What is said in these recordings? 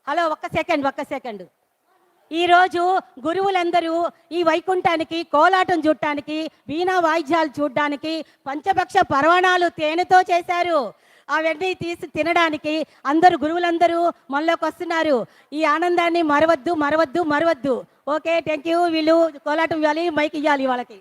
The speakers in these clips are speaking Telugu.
హలో, ఒక్క సెకండ్. ఈరోజు గురువులందరూ ఈ వైకుంఠానికి కోలాటం చూడటానికి, వీణా వాయిద్యాలు చూడడానికి, పంచభక్ష పర్వణాలు తేనెతో చేశారు. అవన్నీ తీసి తినడానికి గురువులందరూ మనలోకి వస్తున్నారు. ఈ ఆనందాన్ని మరవద్దు. Okay, thank you. వీళ్ళు కోలాటం ఇవ్వాలి, మైక్ ఇవ్వాలి వాళ్ళకి.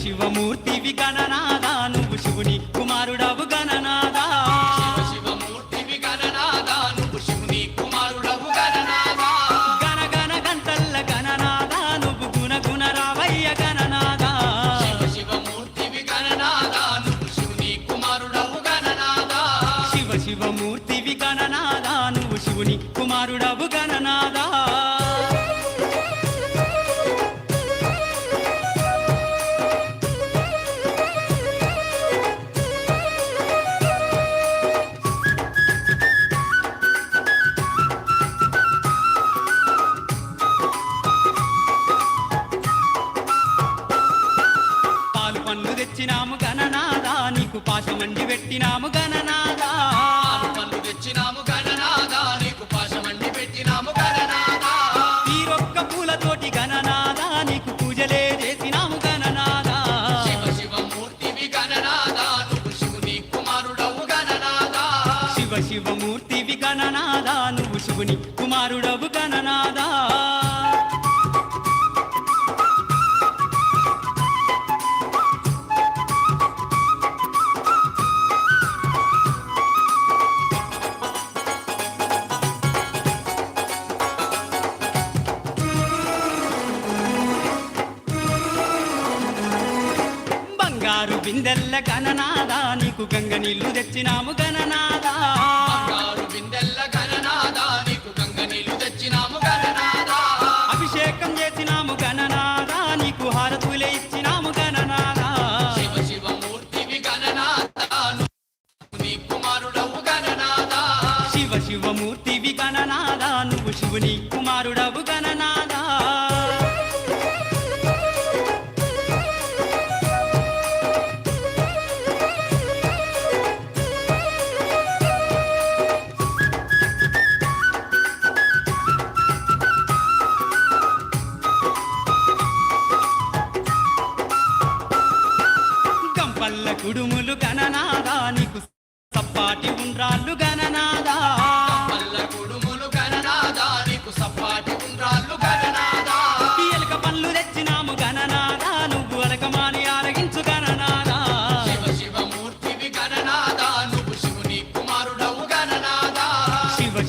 శివమూర్తివి గణనాదా, నువ్వు శివుని కుమారుడవు గణనాదా. శివమూర్తివి గణనాదా, నువ్వు శివుని కుమారుడవు గణనాదా. గణ గంటల్ల గణనాదా, నువ్వు గుణ రావయ్య గణనాదా. శివమూర్తివి గణనాదా, నువ్వు శివుని కుమారుడవు గణనాదా. శివమూర్తివి గణనాదా, నువ్వు శివుని కుమారుడవు గణనాదా. తెచ్చినాము గణనాదా, నీకు పాశమండి పెట్టినాము గణనాదా. పన్ను తెచ్చినాము గణనాదా, నీకు పాశమండి పెట్టినాము గణనాదా. తీరొక్క పూలతోటి గణనాదా, నీకు పూజలే చేసినాము గణనాదా. శివమూర్తివి గణనాదా, నువ్వు శివుని కుమారుడవు గణనాదా. శివమూర్తివి గణనాదా, నువ్వు శివుని కుమారుడవు గణనాదా. బిందెల్ల గణనాదా, నీకు గంగ నీళ్లు తెచ్చినాము గణనాదా. బిందెల్ల గణనాదా, నీకు గంగ నీళ్లు తెచ్చినాము గణనాదా. అభిషేకం చేసినాము గణనాదా, నీకు హారతులే ఇచ్చినాము గణనాదా. శివమూర్తివి గణనాదా, నీ కుమారుడవు గణనాదా. శివమూర్తివి గణనాదా, నువ్వు శివుని కుమారుడవు గణనాదా. కుడుములు గణనాదా, నీకు సప్పాటి ఉండ్రాళ్ళు గణనాదా. కుడుములు గణనాదా, నీకు సప్పాటి ఉండ్రాళ్ళు గణనాదా. ఎలక పళ్ళు తెచ్చినాము గణనాదా, నువ్వు అలకమాని ఆరగించు గణనాదా. శివమూర్తివి గణనాదా, నువ్వు శివుని కుమారుడవు గణనాదా.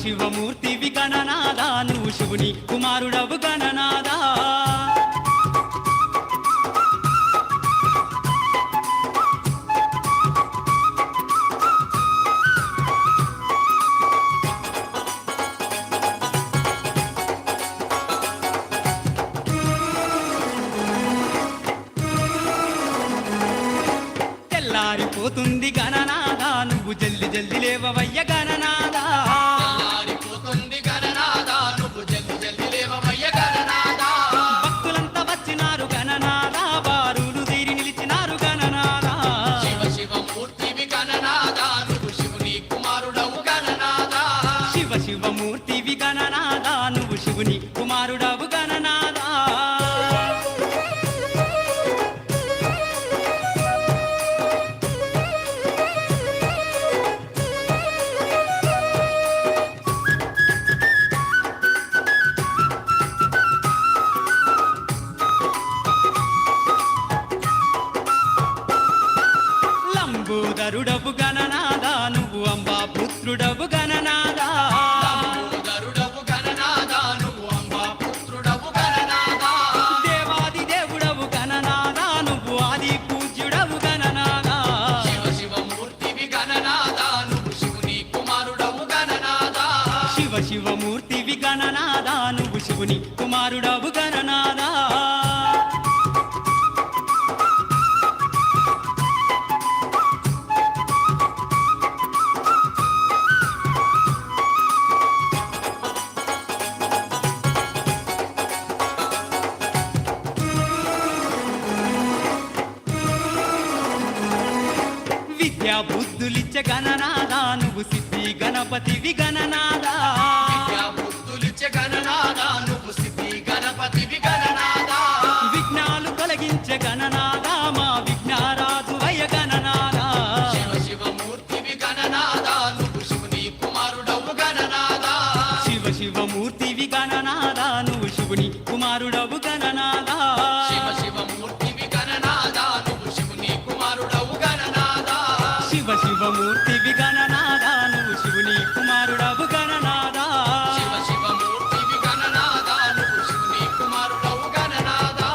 శివమూర్తివి గణనాదా, నువ్వు శివుని కుమారుడవు గణనాదా. తెల్లారిపోతుంది గణనాదా నువ్వు జల్ది జల్ది లేవవయ్య గణనాదా తెల్లారిపోతుంది గణనాదా నువ్వు జల్ది జల్ది లేవవయ్య గణనాదా భక్తులంతా వచ్చినారు గణనాదా బారులు తీరి నిలిచినారు గణనాదా శివ శివ మూర్తివి గణనాదా నువ్వు శివుని కుమారుడవు గణనాదా శివ శివమూర్తివి గణనాదా నువ్వు శివుని కుమారుడవు గణనాదా లంబోదరుడవు గణనాదా నువ్వు అంబా పుత్రుడవు గణనాదా లంబోదరుడవు గణనాదా నువ్వు అంబా పుత్రుడవు గణనాదా దేవాది దేవుడవు గణనాదా నువ్వు ఆది పూజ్యుడవు గణనాదా శివ శివ మూర్తివి గణనాదా నువ్వు శివుని కుమారుడవు గణనాదా శివ శివమూర్తివి గణనాదా నువ్వు శివుని కుమారుడవు గణనాదా విద్యా బుద్ధులిచ్చే గణనాదా నువ్వు సిద్ధి గణపతివి గణనాదా విద్యా బుద్ధులిచ్చే గణనాదా నువ్వు సిద్ధి గణపతివి గణనాదా విఘ్నాలు తొలగించే గణనాదా మా విఘ్నారాజు వయ గణనాదా శివ శివ మూర్తివి గణనాదా నువ్వు శివుని కుమారుడవు గణనాదా శివ శివమూర్తివి గణనాదా నువ్వు శివుని కుమారుడవు గణనాదా శివ శివ మూర్తివి గణనాదా నువ్వు శివుని కుమారుడవు గణనాదా శివ శివమూర్తివి గణనాదా నువ్వు శివుని కుమారుడవు గణనాదా శివ శివ మూర్తివి గణనాదా నువ్వు శివుని కుమారుడవు గణనాదా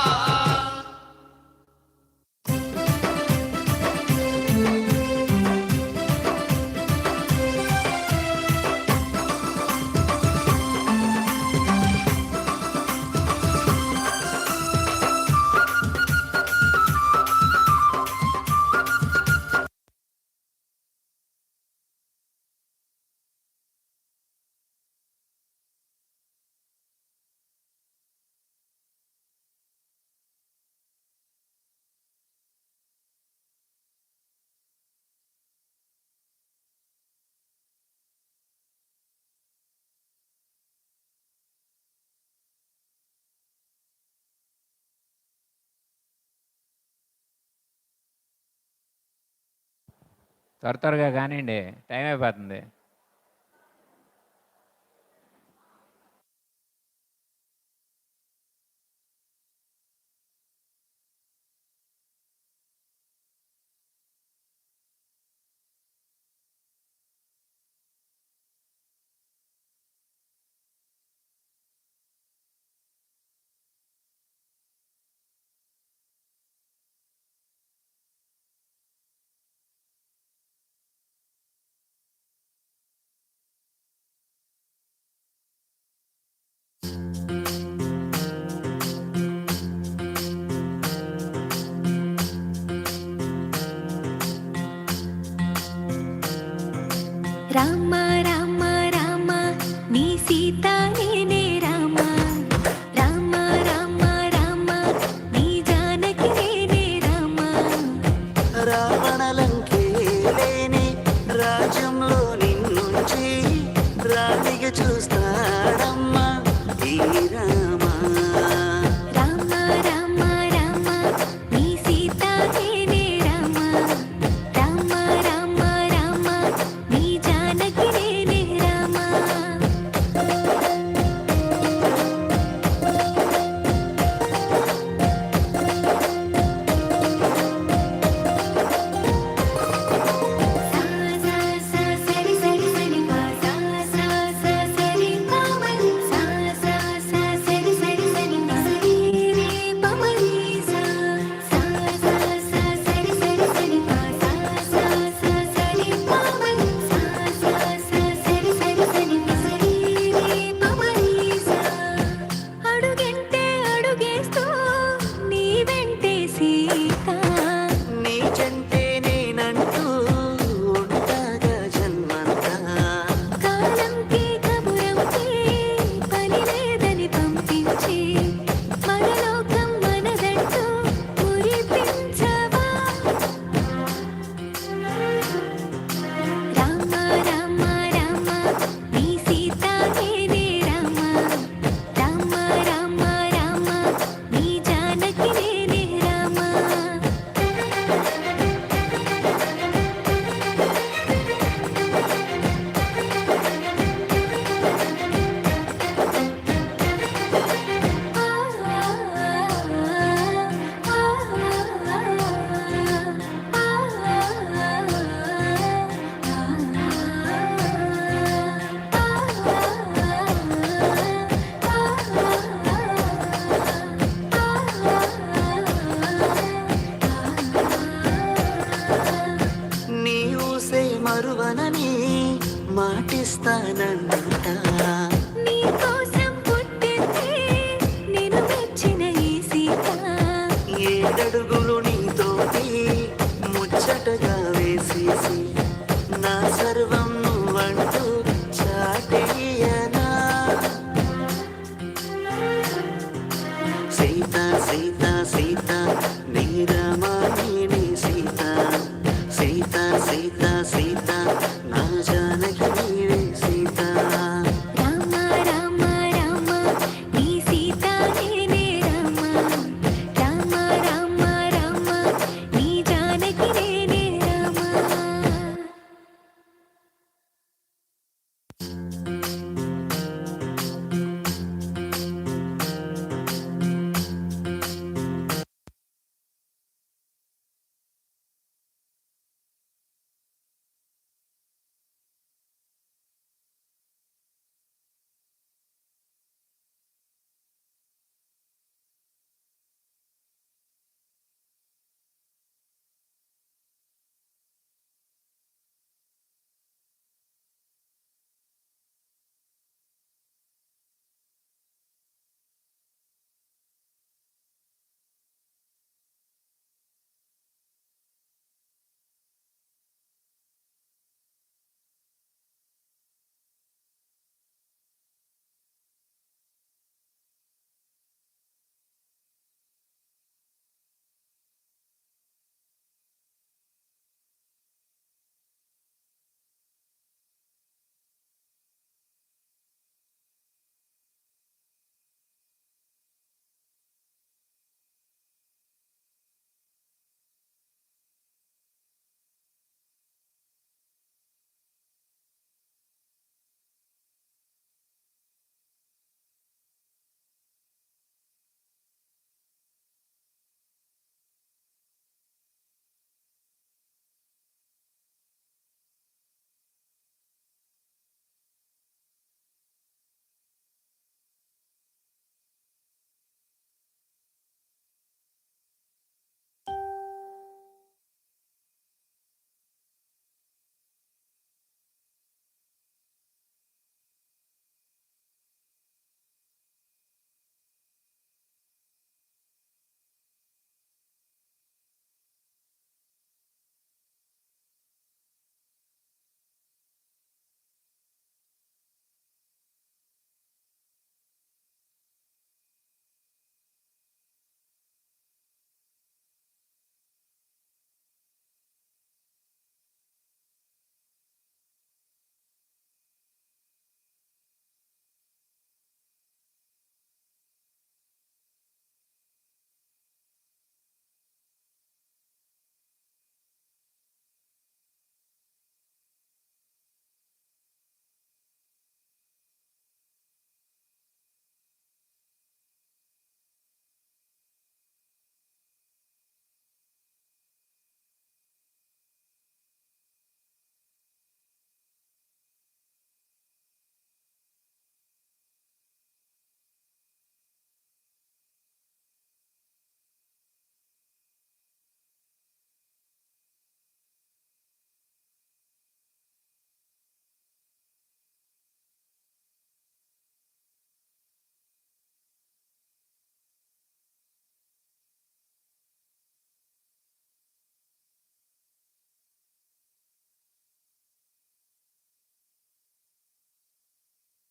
త్వరగా కానివ్వండి, టైం అయిపోతుంది. వస్తానంట. నీ కోసం పుట్టిందే నేను మెచ్చిన ఈ సీత. 7 అడుగులు నీతోటి ముచ్చటగా వేసేసి నా సర్వం నువ్వంటూ చాటేయనా. సీత సీత సీత నీరమాణి సీత. సీత సీత సీత నా జానకి నీవే సీత. రామ రామ రామ నీ సీత నేనే రామ. రామ రామ రామ నీ జానకి నేనే రామ.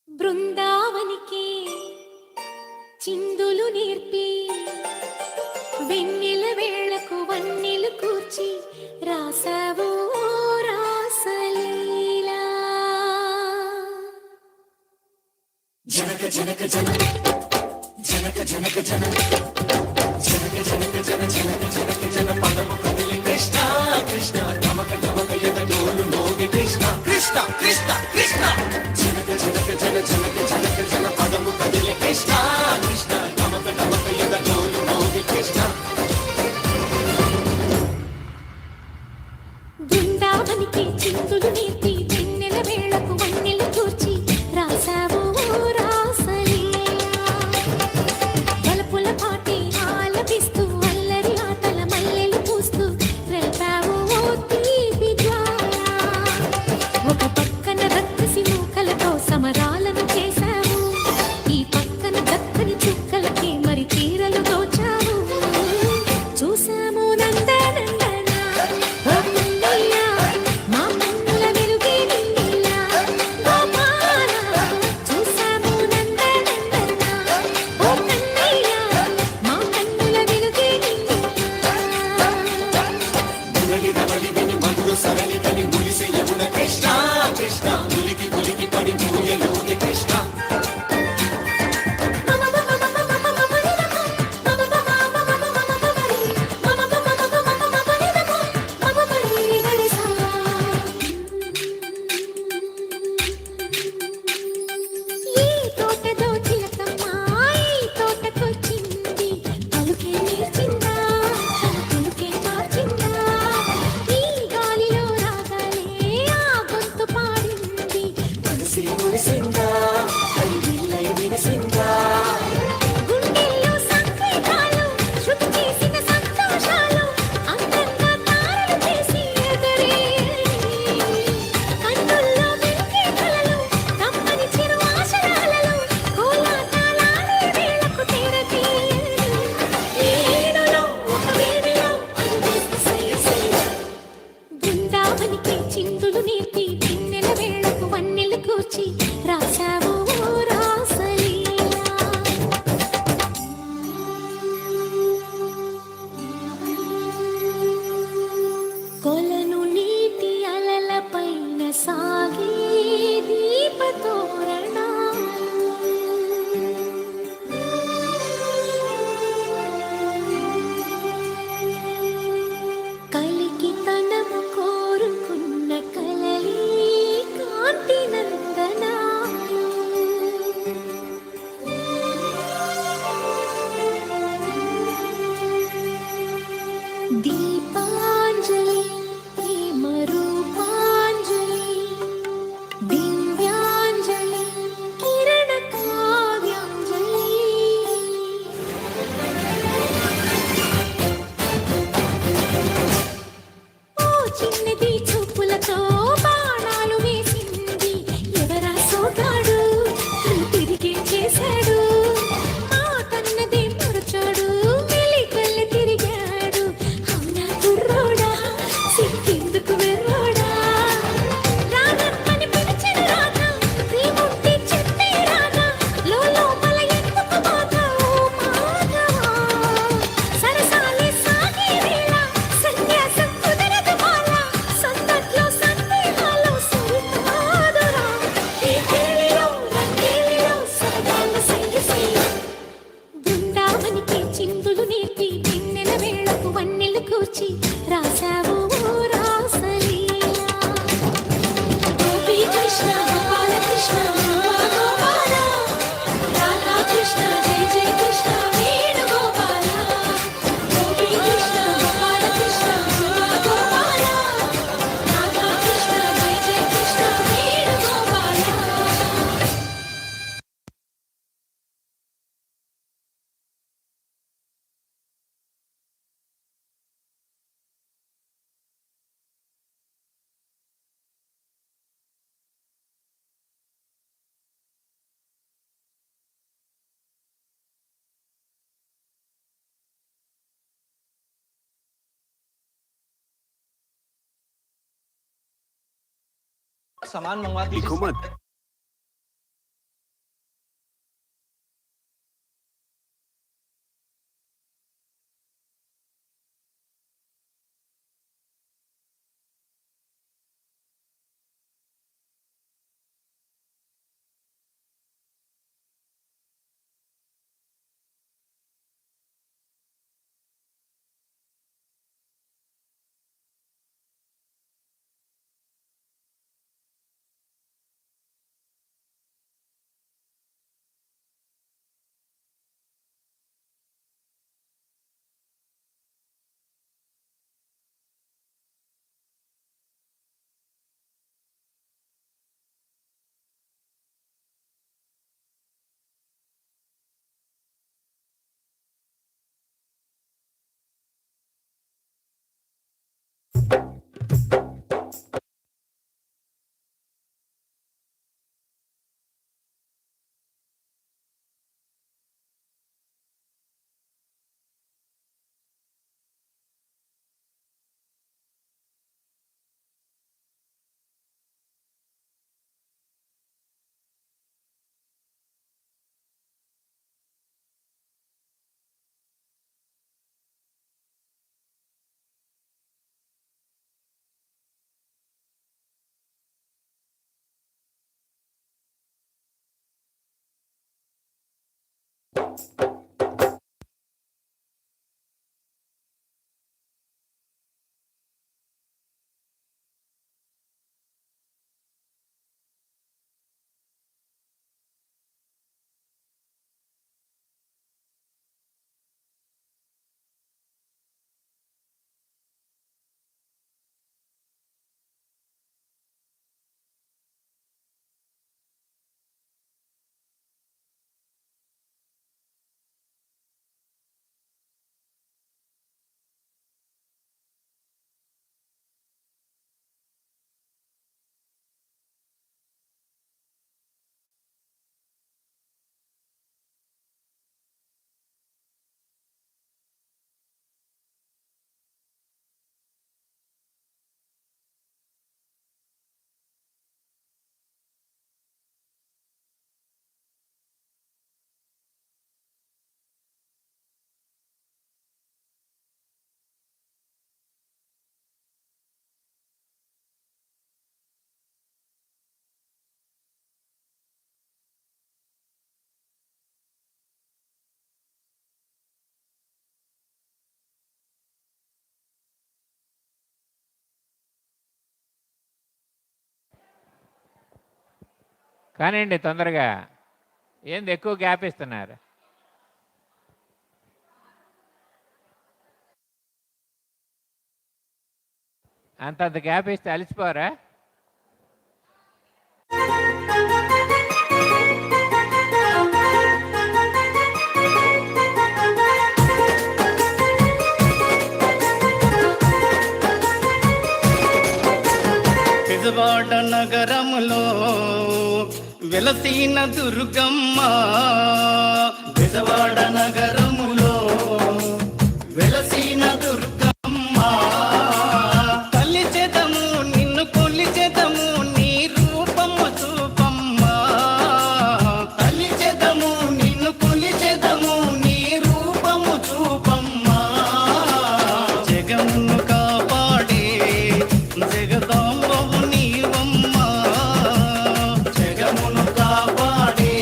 బృందావనికి చిందులు నేర్పి వెన్నెల వేళకు వన్నెలు కూర్చి రాసావో రాసలీలా. జనక జనక జన జనక జనక జన జనక జనక జన జనక జనక జన పదము కదిలి కృష్ణ కృష్ణ నమక నమక ఎదగోలు మోగి కృష్ణ కృష్ణ కృష్ణ కృష్ణ జనక జనక జన జనక జనక జన పదము కదిలి కృష్ణ కృష్ణ నమక నమక ఎదగోలు మోగి కృష్ణ. బృందావనికి చిందులు నేర్పి వెన్నెల వేళకు వన్నెలు కూర్చి రాసావో రాసలీలా. బలపుల పాటి ఆలపిస్తూ అల్లరి ఆటల మల్లెలు పూస్తూ రేపావో తీపి జ్వాల. ఒక పక్కన రక్త చిందులు నేర్పి వెన్నెల వేళకు వన్నెలు కూర్చి రాసావు రాసలీలా గోపీ కృష్ణ గోపాల కృష్ణ గోపాల రాధా కృష్ణ జయ జయ కృష్ణ వేణు గోపాల గోపీ కృష్ణ గోపాల కృష్ణ గోపాల రాధా కృష్ణ జయ జయ Krishna Venu Gopala. Samahan mo nga dito. Ikaw man. కానివ్వండి తొందరగా. ఏంది ఎక్కువ గ్యాప్ ఇస్తున్నారు? అంతంత గ్యాప్ ఇస్తే అలసిపోరా? బెజవాడ నగరములో వెలసిన దుర్గమ్మ, బెజవాడ నగరములో వెలసిన దుర్గమ్మ, తల్లిచెదము నిన్ను కొలిచెదము నీ రూపము చూపమ్మ, తల్లిచెదము నిన్ను కొలిచెదము నీ రూపము చూపమ్మ, జగమును కాపాడే జగదాంబవు నీవమ్మ, జగమును కాపాడే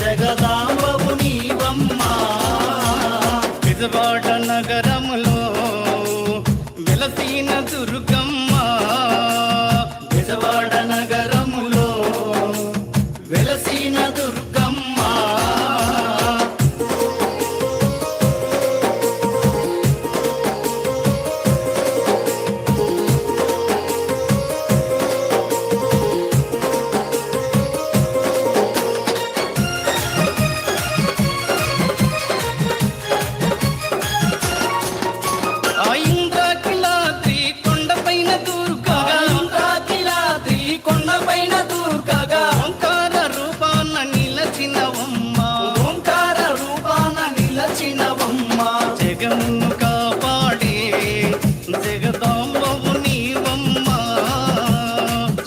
జగదాంబవు నీవమ్మ. బెజవాడ నగరములో వెలసిన దుర్గమ్మ, బెజవాడ నగరములో వెలసిన దుర్గమ్మ. ఆ ఇంద్రాకిలాద్రి కొండపైన దుర్గగా, ఇంద్రాకిలాద్రి కొండపైన దుర్గగా ఓంకార రూపాన నిలచినవమ్మ, ఓంకార రూపాన నిలచినవమ్మ. జగమును కాపాడే జగదాంబవు నీవమ్మ,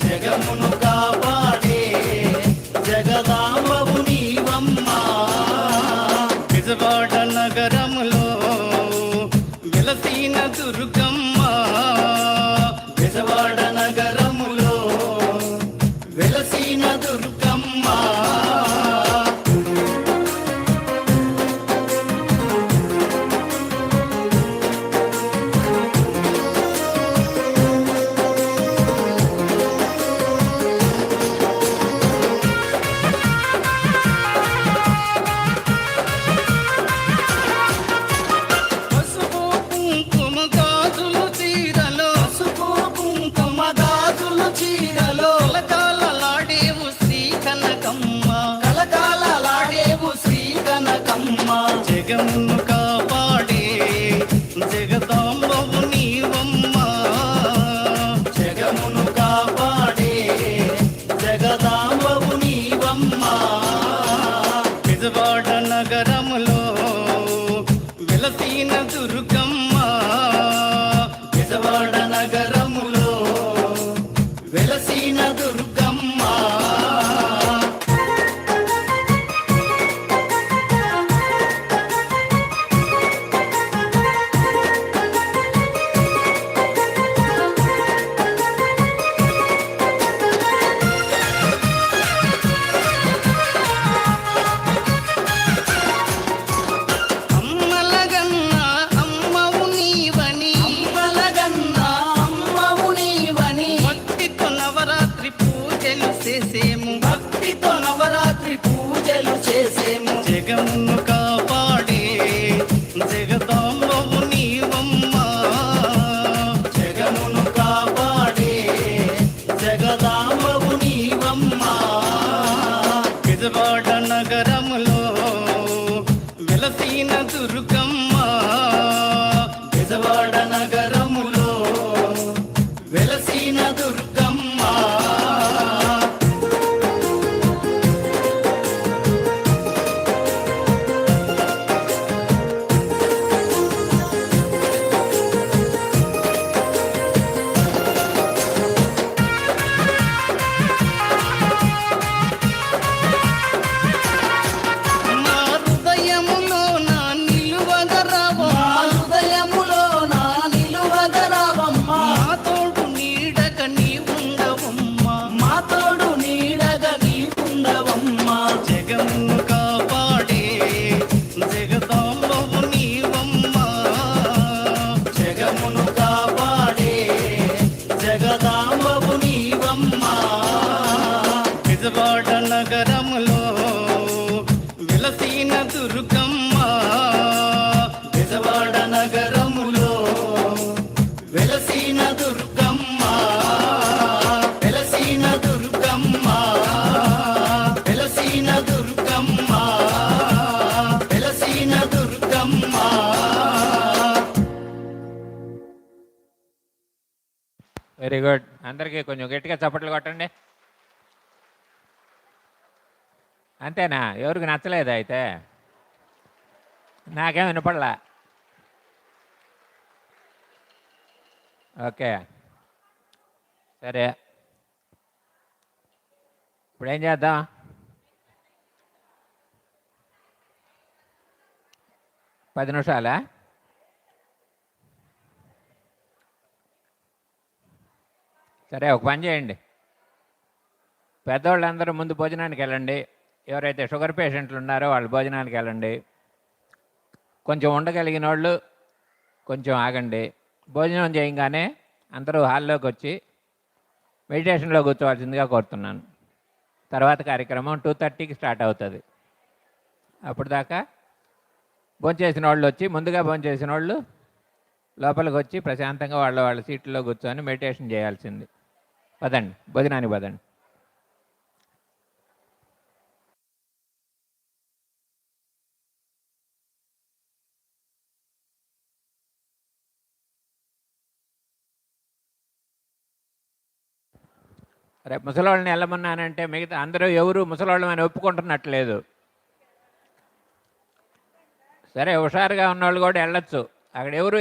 జగమును కాపాడే జగదాంబవు నీవమ్మ. బెజవాడ నగరములో వెలసిన దుర్గమ్మ, బెజవాడ నగరములో వెలసిన దుర్గమ్మ. పసుపు కుంకుమ గాజులు చీరలో, పసుపు కుంకుమ గాజులు చీరలో కలకాలలాడేవు శ్రీ కనకమ్మ, కలకాలలాడేవు శ్రీ కనకమ్మ. జగమును కాపాడే జగదాంబవు నీవమ్మ, జగమును కాపాడే జగదాంబవు నీవమ్మ. బెజవాడ నగరములో వెలసిన దుర్గమ్మ, బెజవాడ నగరములో వెలసిన దుర్గమ్మ. అమ్మలగన్న అమ్మవు నీవని, అమ్మలగన్న అమ్మవు నీవని భక్తితో నవరాత్రి పూజలు చేసేము, భక్తితో నవరాత్రి పూజలు చేసేము. జగమును కాపాడే జగదాంబవు నీవమ్మ, జగమును కాపాడే జగదాంబవు నీవమ్మ. బెజవాడ నగరములో వెలసిన దుర్గమ్మ, బెజవాడ నగరములో వెలసిన దుర్గమ్మ. నా హృదయములో నా నిలువగరావమ్మ, హృదయములో నా నిలువగరావమ్మ. మా తోడు నీడగ నీ ఉండవమ్మ, మా తోడు నీడగ నీ ఉండవమ్మ. జగమును కాపాడే జగదాంబవు నీవమ్మ, జగమును కాపాడే జగదాంబవు నీవమ్మ. బెజవాడ నగరములో వెలసిన దుర్గమ్మ, బెజవాడ నగరములో వెలసిన దుర్గమ్మ, వెలసిన దుర్గమ్మ, వెలసిన దుర్గమ్మ, వెలసిన దుర్గమ్మ. Very good. అందరికీ కొంచెం గట్టిగా చప్పట్లు కొట్టండి. అంతేనా? ఎవరికి నచ్చలేదా అయితే? నాకేం వినపడలా. ఓకే, సరే. ఇప్పుడు ఏం చేద్దాం? పది నిమిషాలా? సరే, ఒక పని చేయండి. పెద్దవాళ్ళందరూ ముందు భోజనానికి వెళ్ళండి. ఎవరైతే షుగర్ పేషెంట్లు ఉన్నారో వాళ్ళు భోజనానికి వెళ్ళండి. కొంచెం ఉండగలిగిన వాళ్ళు కొంచెం ఆగండి. భోజనం చేయగానే అందరూ హాల్లోకి వచ్చి మెడిటేషన్లో కూర్చోవాల్సిందిగా కోరుతున్నాను. తర్వాత కార్యక్రమం 2:30కి స్టార్ట్ అవుతుంది. అప్పుడు దాకా భోంచేసిన వాళ్ళు వచ్చి, ముందుగా భోంచేసిన వాళ్ళు లోపలికి వచ్చి ప్రశాంతంగా వాళ్ళ సీట్లలో కూర్చొని మెడిటేషన్ చేయాల్సింది. పదండి, భోజనానికి పదండి. రేపు ముసలోళ్ళని వెళ్ళమన్నానంటే మిగతా అందరూ ఎవరు ముసలోళ్ళమని ఒప్పుకుంటున్నట్లేదు. సరే, హుషారుగా ఉన్నవాళ్ళు కూడా వెళ్ళొచ్చు. అక్కడ ఎవరు